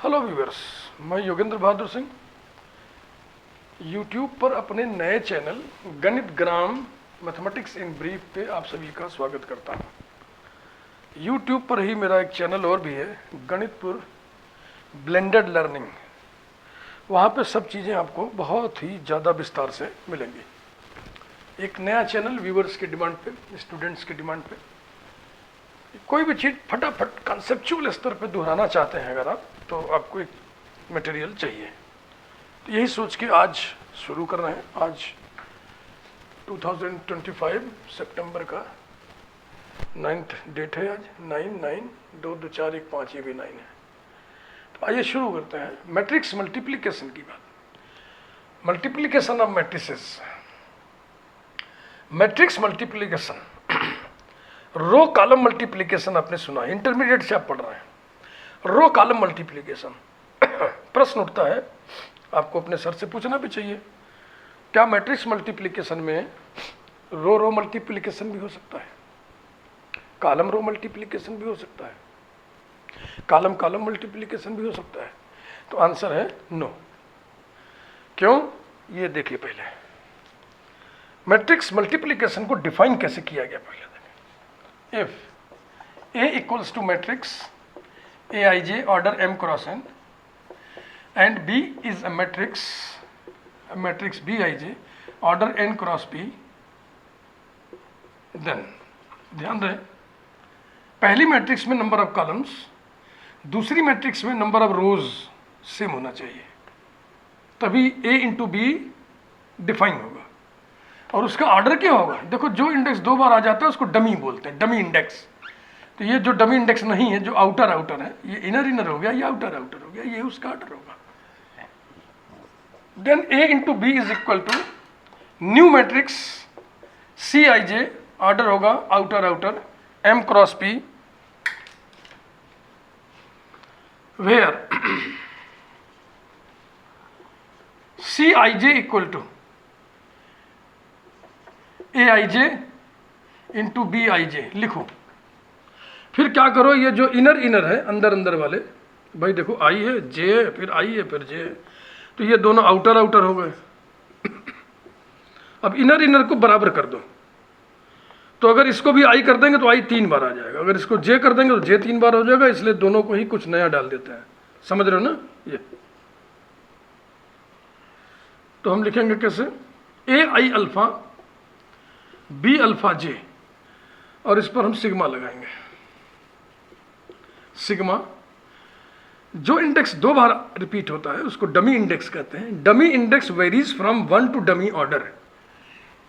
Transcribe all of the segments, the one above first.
Hello viewers, मैं Yogendra Bahadur Singh YouTube पर अपने नए चैनल गणित ग्राम मैथमेटिक्स इन ब्रीफ पे आप सभी का स्वागत करता हूँ। यूट्यूब पर ही मेरा एक चैनल और भी है, गणितपुर ब्लेंडेड लर्निंग। वहाँ पे सब चीज़ें आपको बहुत ही ज़्यादा विस्तार से मिलेंगी। एक नया चैनल व्यूअर्स की डिमांड पे, स्टूडेंट्स की डिमांड पे, कोई भी चीज़ फटाफट कंसेप्चुअल स्तर पे दोहराना चाहते हैं अगर आप, तो आपको एक मटेरियल चाहिए। तो यही सोच के आज शुरू कर रहे हैं। आज 2025 सितंबर का 9th डेट है। आज 9/9/2 2 4 1 5 ये भी 9 है। तो आइए शुरू करते हैं मैट्रिक्स मल्टीप्लिकेशन की बात। Multiplication of matrices, matrix multiplication, row column multiplication आपने सुना, इंटरमीडिएट से आप पढ़ रहे हैं। रो कॉलम मल्टीप्लिकेशन प्रश्न उठता है, आपको अपने सर से पूछना भी चाहिए, क्या मैट्रिक्स मल्टीप्लिकेशन में रो मल्टीप्लिकेशन भी हो सकता है, कॉलम रो मल्टीप्लिकेशन भी हो सकता है, कॉलम कॉलम मल्टीप्लिकेशन भी हो सकता है? तो आंसर है नो। क्यों, ये देखिए। पहले मैट्रिक्स मल्टीप्लिकेशन को डिफाइन कैसे किया गया, पहले देखिए। If A equals to matrix Aij order m cross n and B is a matrix Bij order n cross p, then ध्यान रहे, पहली मैट्रिक्स में नंबर ऑफ कॉलम्स, दूसरी मैट्रिक्स में नंबर ऑफ रोज सेम होना चाहिए, तभी A इंटू बी डिफाइन होगा। और उसका ऑर्डर क्या होगा? देखो, जो इंडेक्स दो बार आ जाता है उसको डमी बोलते हैं, डमी इंडेक्स। तो ये जो डमी इंडेक्स नहीं है, जो आउटर है, ये इनर हो गया, ये आउटर हो गया, ये उसका ऑर्डर होगा। Then A into B is equal to new matrix Cij, order होगा outer m cross p, where Cij equal to Aij into Bij लिखो। फिर क्या करो, ये जो इनर है, अंदर वाले, भाई देखो i है, j है, फिर i है, फिर j है, तो ये दोनों आउटर हो गए। अब इनर को बराबर कर दो, तो अगर इसको भी i कर देंगे तो i 3 बार आ जाएगा, अगर इसको j कर देंगे तो j 3 बार हो जाएगा, इसलिए दोनों को ही कुछ नया डाल देते हैं। समझ रहे हो ना? ये तो हम लिखेंगे कैसे, ai alpha b alpha j, और इस पर हम सिग्मा लगाएंगे। सिग्मा, जो इंडेक्स दो बार रिपीट होता है उसको डमी इंडेक्स कहते हैं। Dummy index varies from 1 to dummy order,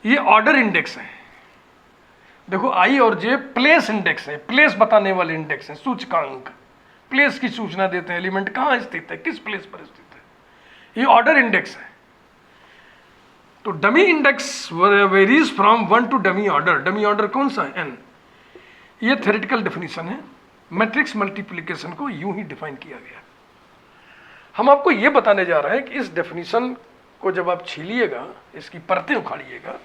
ये ऑर्डर इंडेक्स है। देखो आई और जे प्लेस इंडेक्स है, प्लेस बताने वाले इंडेक्स है, सूचकांक, प्लेस की सूचना देते हैं, एलिमेंट कहाँ स्थित है, किस प्लेस पर स्थित है, ये ऑर्डर इंडेक्स है। तो dummy index varies from 1 to dummy order. Dummy order कौन सा है? n। ये थ्योरेटिकल डेफिनेशन है। मैट्रिक्स मल्टीप्लिकेशन को यूं ही डिफाइन किया गया। हम आपको ये बताने जा रहे हैं कि इस डेफिनेशन को जब आप छीलिएगा, इसकी परतें उखाड़िएगा,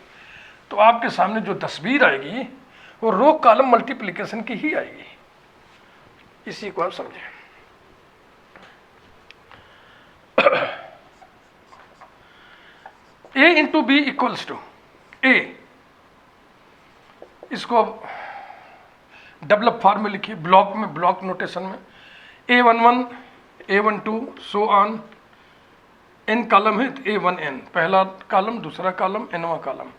तो आपके सामने जो तस्वीर आएगी वो रो कॉलम मल्टीप्लिकेशन की ही आएगी। इसी को आप समझें। A into B equals to A, इसको अब डेवलप फॉर्म में लिखिए, ब्लॉक में, ब्लॉक नोटेशन में। A11 A12 so on, n column है तो A1n पहला कॉलम, दूसरा column, nवां column.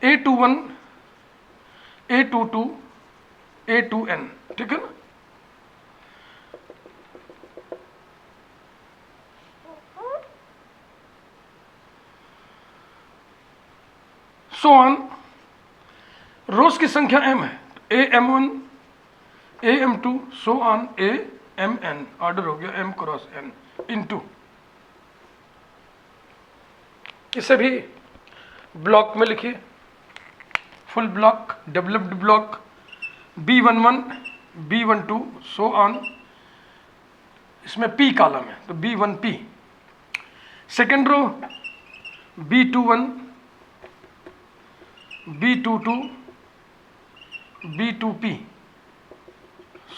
A21 A22 A2n, ठीक है ना? सो ऑन, रोज की संख्या m है, am1 am2 so on amn, order हो गया m क्रॉस n इंटू, इसे भी ब्लॉक में लिखिए, full block, developed block. B11 B12 so on, इसमें p कॉलम है तो B1p। Second row B21 B22 B2p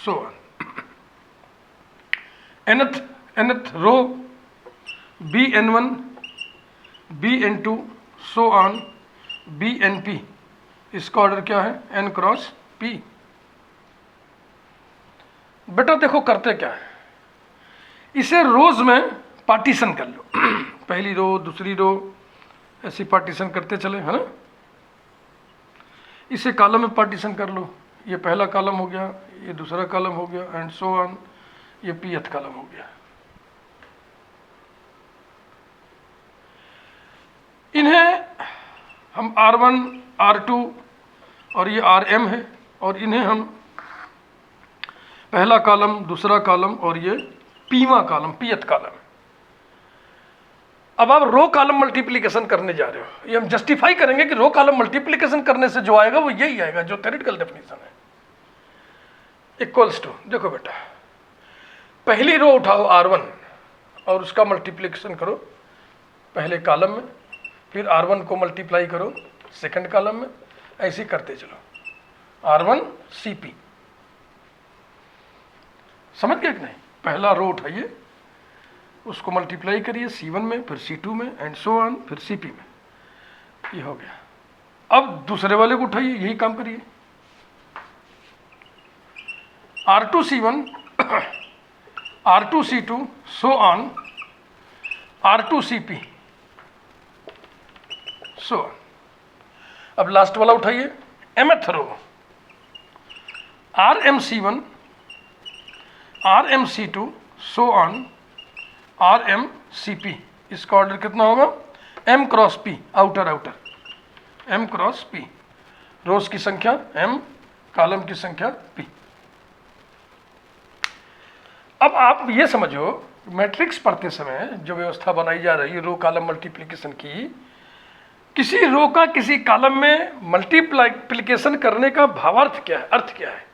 so on. nth row bn1 bn2 so on bnp, इसका ऑर्डर क्या है? n cross p। बेटा देखो करते क्या है, इसे रोज में पार्टीशन कर लो पहली रो दूसरी रो ऐसी पार्टीशन करते चले, है ना। इसे कॉलम में पार्टीशन कर लो, ये पहला कॉलम हो गया, ये दूसरा कॉलम हो गया, एंड सो ऑन, ये pth कॉलम हो गया। इन्हें हम r1 r2 और ये rm है, और इन्हें हम पहला कॉलम दूसरा कॉलम और ये pवां कॉलम pth कॉलम। अब आप रो कॉलम मल्टीप्लिकेशन करने जा रहे हो, ये हम जस्टिफाई करेंगे कि रो कॉलम मल्टीप्लिकेशन करने से जो आएगा वो यही आएगा जो थ्योरेटिकल डेफिनेशन है। इक्वल्स टू, देखो बेटा पहली रो उठाओ r1 और उसका मल्टीप्लिकेशन करो पहले कॉलम में, फिर r1 को मल्टीप्लाई करो सेकंड कॉलम में, ऐसे ही करते चलो r1 cp। समझ गए कि नहीं? पहला रो उठाइए, उसको मल्टीप्लाई करिए c1 में, फिर c2 में, एंड सो ऑन, फिर cp में, ये हो गया। अब दूसरे वाले को उठाइए, यही काम करिए, r2 c1 r2 c2 so on r2 cp so on. अब लास्ट वाला उठाइए, mth row rm c1 rm c2 so on rm cp, इसका ऑर्डर कितना होगा? m cross p, outer outer m cross p, rows की संख्या m, कॉलम की संख्या p। अब आप ये समझो मैट्रिक्स पढ़ते समय जो व्यवस्था बनाई जा रही है रो कॉलम मल्टीप्लिकेशन की, किसी रो का किसी कॉलम में मल्टीप्लिकेशन करने का भावार्थ क्या है, अर्थ क्या है?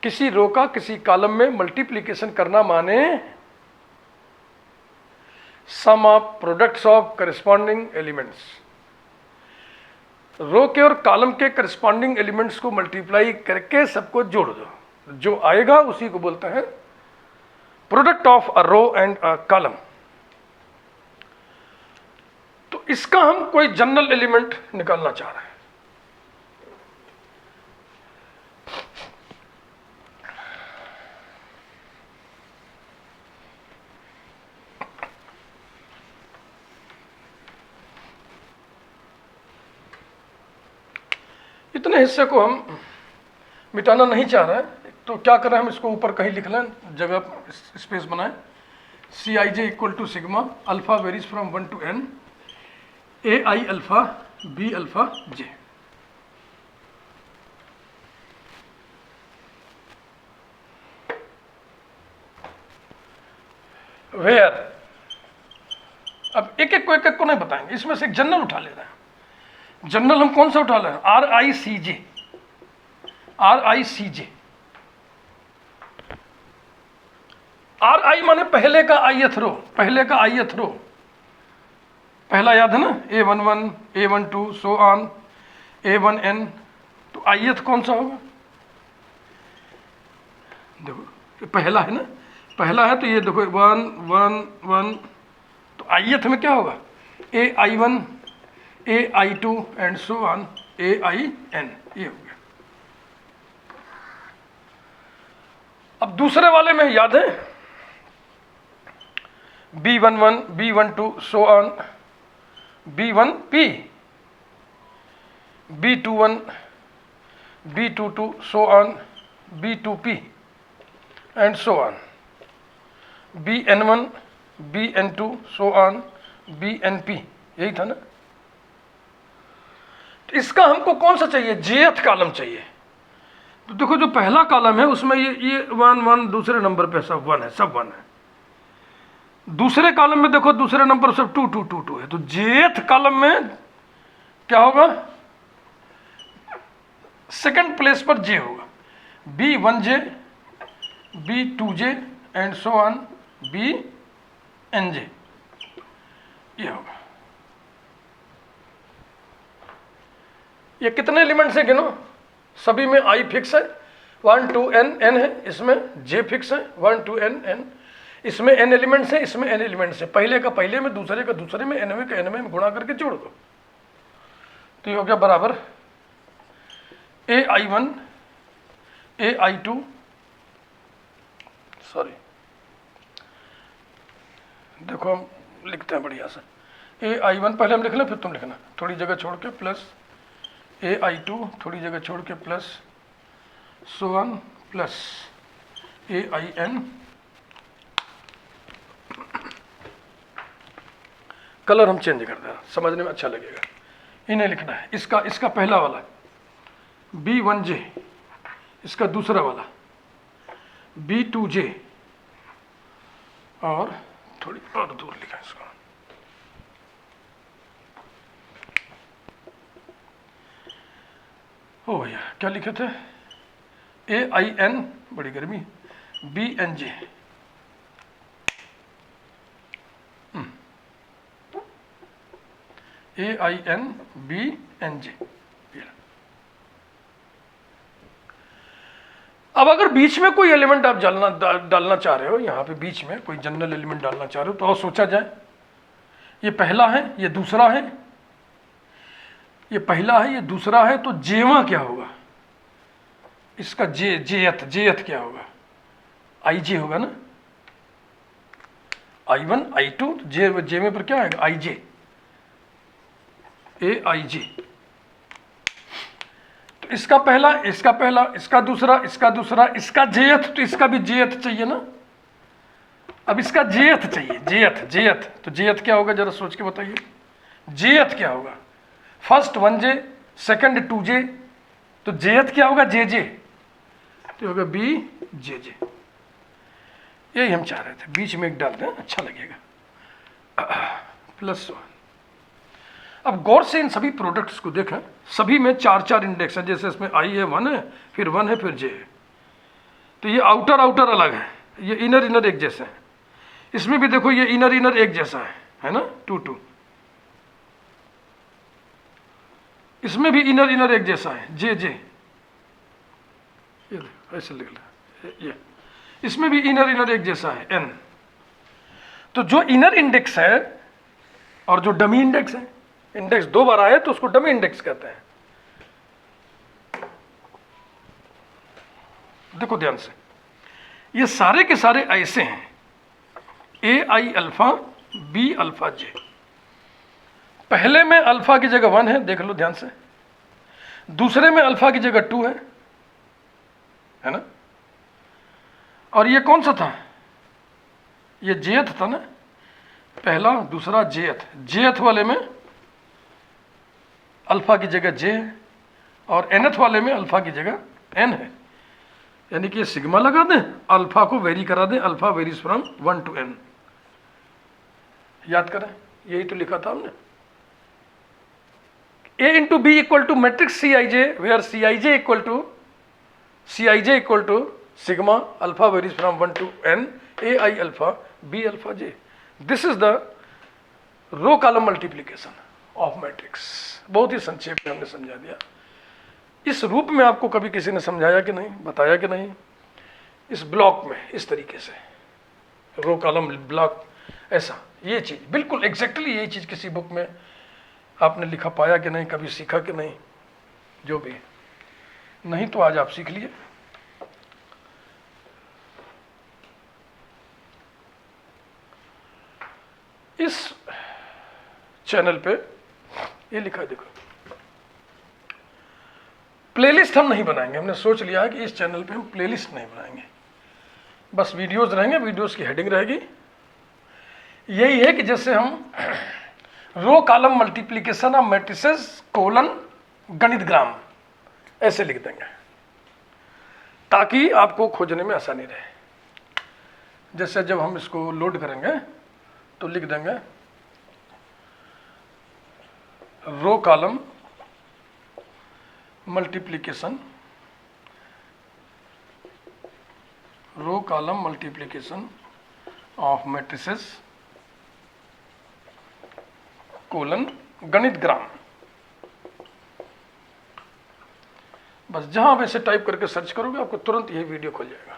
किसी रो का किसी कॉलम में मल्टीप्लिकेशन करना माने sum of products of corresponding elements, row के और कॉलम के करस्पॉन्डिंग एलिमेंट्स को मल्टीप्लाई करके सबको जोड़ दो, जो आएगा उसी को बोलते हैं product of a row and a column. तो इसका हम कोई जनरल एलिमेंट निकालना चाह रहे हैं। इतने हिस्से को हम मिटाना नहीं चाह रहे हैं, तो क्या करें, हम इसको ऊपर कहीं लिख लें, जगह स्पेस बनाएं। C I J equal to sigma alpha varies from 1 to n A I alpha B alpha J. Where, अब एक एक को नहीं बताएंगे, इसमें से एक जनरल उठा ले रहे हैं। जनरल हम कौन सा उठा रहे हैं? R I C J, R I C J. R I माने पहले का ith रो, पहले का ith रो, पहला याद है ना, a11 a12 so on a1n, तो ith कौन सा होगा? देखो ये पहला है ना, पहला है तो ये देखो 1 1 1, तो ith में क्या होगा? ai1 ai2 and so on ain, ये हो गया। अब दूसरे वाले में याद है b11 b12 so on b1p b21 b22 so on b2p and so on bn1 bn2 so on bnp, यही था ना। तो इसका हमको कौन सा चाहिए? jth कॉलम चाहिए। तो देखो जो पहला कॉलम है उसमें ये 1 1, दूसरे नंबर पे सब 1 है, सब 1 है। दूसरे कॉलम में देखो दूसरे नंबर सब 2 2 2 2 है। तो jth कॉलम में क्या होगा? सेकंड प्लेस पर j होगा, b1j b2j and so on bnj, ये होगा। ये कितने एलिमेंट्स है गिनो? सभी में आई फिक्स है 1 2 n n है, इसमें j फिक्स है, 1 2 n n, इसमें n एलिमेंट्स हैं, इसमें n एलिमेंट्स हैं, पहले का पहले में, दूसरे का दूसरे में, nवें का nवें में गुणा करके जोड़ दो, तो ये हो गया बराबर ai1 ai2, सॉरी देखो हम लिखते हैं बढ़िया से, ai1 पहले हम लिख लें फिर तुम लिखना, थोड़ी जगह छोड़ के, प्लस ai2 थोड़ी जगह छोड़ के, plus so on, plus ain, colour हम चेंज कर देना, समझने में अच्छा लगेगा, इन्हें लिखना है, इसका पहला वाला b1j, इसका दूसरा वाला b2j, और थोड़ी और दूर लिखा इसको, ओ भैया क्या लिखे थे, ain, बड़ी गर्मी, bnj, ain bnj। अब अगर बीच में कोई एलिमेंट आप डालना चाह रहे हो, यहाँ पे बीच में कोई जनरल एलिमेंट डालना चाह रहे हो, तो और सोचा जाए, ये पहला है, ये दूसरा है, ये पहला है, ये दूसरा है, तो जेवा क्या होगा, इसका जेथ क्या होगा, आई जे होगा ना, i1 i2, जे में पर क्या आएगा, आई जे, ai तो इसका पहला, इसका दूसरा, इसका जेथ, तो इसका भी जेथ चाहिए ना, अब इसका जेथ चाहिए, जेथ, तो जेथ क्या होगा जरा सोच के बताइए, जेथ क्या होगा, फर्स्ट 1j, सेकंड 2j, तो जेथ क्या होगा, जे, तो होगा bjj, यही हम चाह रहे थे, बीच में एक डाल दें अच्छा लगेगा, +1। अब गौर से इन सभी प्रोडक्ट्स को देखें, सभी में 4 इंडेक्स हैं, जैसे इसमें i है 1 है, फिर 1 है, फिर j है, तो ये आउटर अलग है, ये इनर एक जैसे हैं, इसमें भी देखो ये इनर एक जैसा है ना, 2 2, इसमें भी इनर एक जैसा है, जे, ये ऐसे लिख ले, ये इसमें भी इनर एक जैसा है, n। तो जो इनर इंडेक्स है और जो डमी इंडेक्स है, इंडेक्स 2 बार आए तो उसको डमी इंडेक्स कहते हैं। देखो ध्यान से, ये सारे के सारे ऐसे हैं, ai alpha b alpha j, पहले में अल्फा की जगह 1 है, देख लो ध्यान से, दूसरे में अल्फा की जगह 2 है ना, और ये कौन सा था, ये जेथ था ना, पहला दूसरा जेथ वाले में अल्फा की जगह j है, और nth वाले में अल्फा की जगह n है, यानी कि ये सिग्मा लगा दें, अल्फा को वेरी करा दें, alpha varies from 1 to n, याद करें यही तो लिखा था हमने, a into b equal to matrix Cij, where Cij equal to sigma alpha varies from 1 to n, ai alpha b alpha j. This is the row column multiplication of matrix. बहुत ही संक्षेप में हमने समझा दिया। इस रूप में आपको कभी किसी ने समझाया कि नहीं, बताया कि नहीं, इस ब्लॉक में इस तरीके से रो कॉलम ब्लॉक, ऐसा ये चीज़ बिल्कुल एग्जैक्टली यही चीज़ किसी बुक में आपने लिखा पाया कि नहीं, कभी सीखा कि नहीं, जो भी नहीं तो आज आप सीख लिए। इस चैनल पे ये लिखा है, देखो प्लेलिस्ट हम नहीं बनाएंगे, हमने सोच लिया है कि इस चैनल पे हम प्लेलिस्ट नहीं बनाएंगे, बस वीडियोस रहेंगे, वीडियोस की हेडिंग रहेगी यही है कि जैसे हम row column multiplication of matrices colon गणितग्राम ऐसे लिख देंगे ताकि आपको खोजने में आसानी रहे। जैसे जब हम इसको लोड करेंगे तो लिख देंगे row column multiplication, row column multiplication of matrices colon गणितग्राम। बस जहां आप ऐसे टाइप करके सर्च करोगे आपको तुरंत यही वीडियो खुल जाएगा।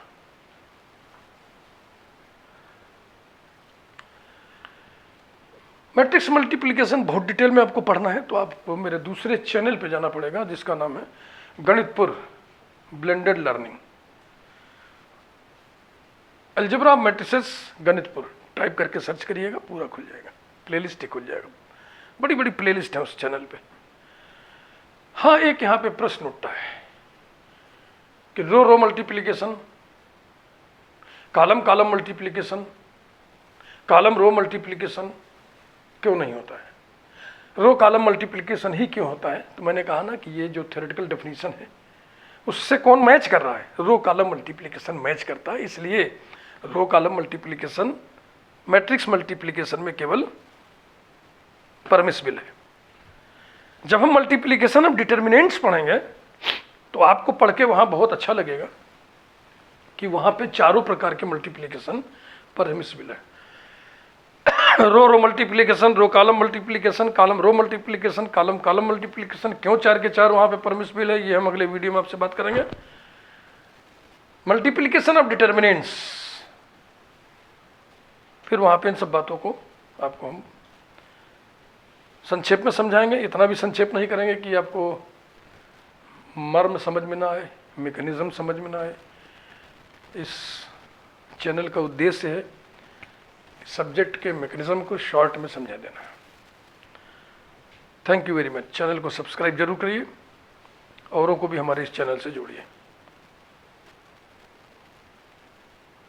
मैट्रिक्स मल्टीप्लिकेशन बहुत डिटेल में आपको पढ़ना है तो आपको मेरे दूसरे चैनल पे जाना पड़ेगा जिसका नाम है गणितपुर blended learning. Algebra matrices गणितपुर type करके सर्च करिएगा, पूरा खुल जाएगा, प्लेलिस्ट ही खुल जाएगा। बड़ी बड़ी प्लेलिस्ट है उस चैनल पे। हाँ, एक यहाँ पे प्रश्न उठता है कि row row multiplication, column column multiplication, column row multiplication क्यों नहीं होता है, रो कॉलम मल्टीप्लिकेशन ही क्यों होता है? तो मैंने कहा ना कि ये जो थ्योरेटिकल डेफिनेशन है उससे कौन मैच कर रहा है? रो कॉलम मल्टीप्लिकेशन मैच करता है, इसलिए row column multiplication matrix multiplication में केवल परमिसिबल है। जब हम मल्टीप्लिकेशन ऑफ डिटर्मिनेंट्स पढ़ेंगे तो आपको पढ़ के वहां बहुत अच्छा लगेगा कि वहां पे चारों प्रकार के मल्टीप्लिकेशन परमिसिबल है। Row row multiplication, row column multiplication, column row multiplication, column column multiplication, क्यों चार के चार वहां पे परमिसिबल है, ये हम अगले वीडियो में आपसे बात करेंगे। मल्टीप्लिकेशन ऑफ डिटर्मिनेंट्स, फिर वहां पे इन सब बातों को आपको हम संक्षेप में समझाएंगे। इतना भी संक्षेप नहीं करेंगे कि आपको मर्म समझ में ना आए, मैकेनिज्म समझ में ना आए। इस चैनल का उद्देश्य है सब्जेक्ट के मैकेनिज्म को शॉर्ट में समझा देना। Thank you very much. Channel को सब्सक्राइब जरूर करिए, औरों को भी हमारे इस चैनल से जोड़िए।